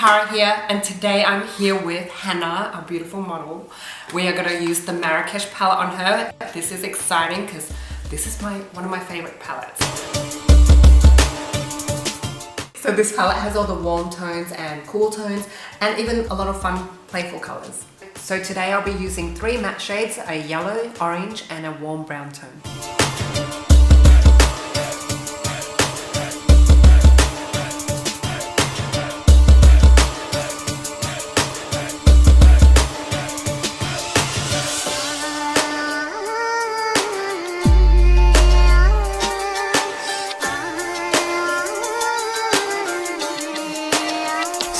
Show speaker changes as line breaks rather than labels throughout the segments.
Klara here, and today I'm here with Hanah, our beautiful model. We are going to use the Marrakech palette on her. This is exciting because this is one of my favorite palettes. So this palette has all the warm tones and cool tones and even a lot of fun playful colors. So today I'll be using 3 matte shades, a yellow, orange and a warm brown tone.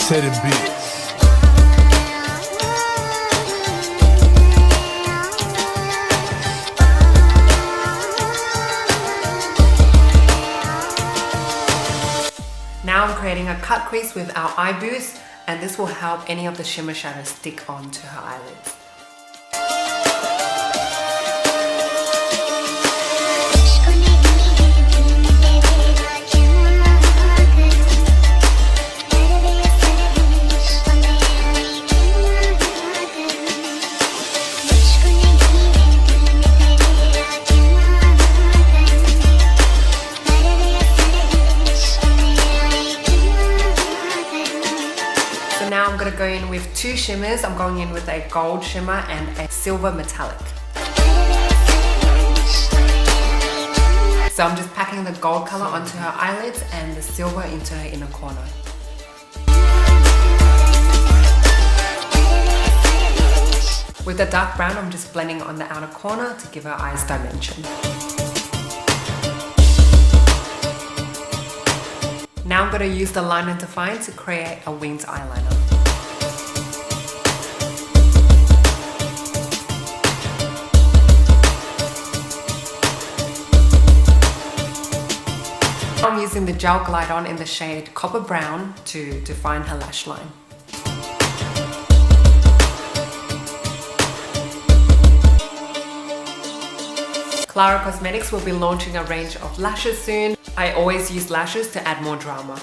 Setting beats.
Now I'm creating a cut crease with our eye boost, and this will help any of the shimmer shadows stick onto her eyelids. Now I'm going to go in with 2 shimmers. I'm going in with a gold shimmer and a silver metallic. So I'm just packing the gold color onto her eyelids and the silver into her inner corner. With the dark brown, I'm just blending on the outer corner to give her eyes dimension. Now I'm going to use the Line and Define to create a winged eyeliner. I'm using the gel glide on in the shade Copper Brown to define her lash line. Klara Cosmetics will be launching a range of lashes soon. I always use lashes to add more drama.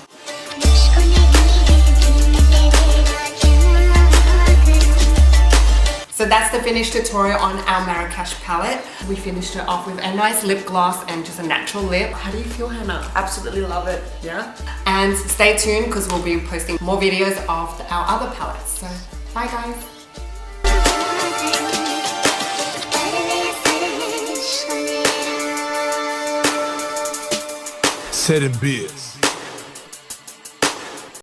So that's the finished tutorial on our Marrakech palette. We finished it off with a nice lip gloss and just a natural lip. How do you feel, Hanah?
Absolutely love it.
Yeah? And stay tuned because we'll be posting more videos of our other palettes. So bye guys.
Setting beats.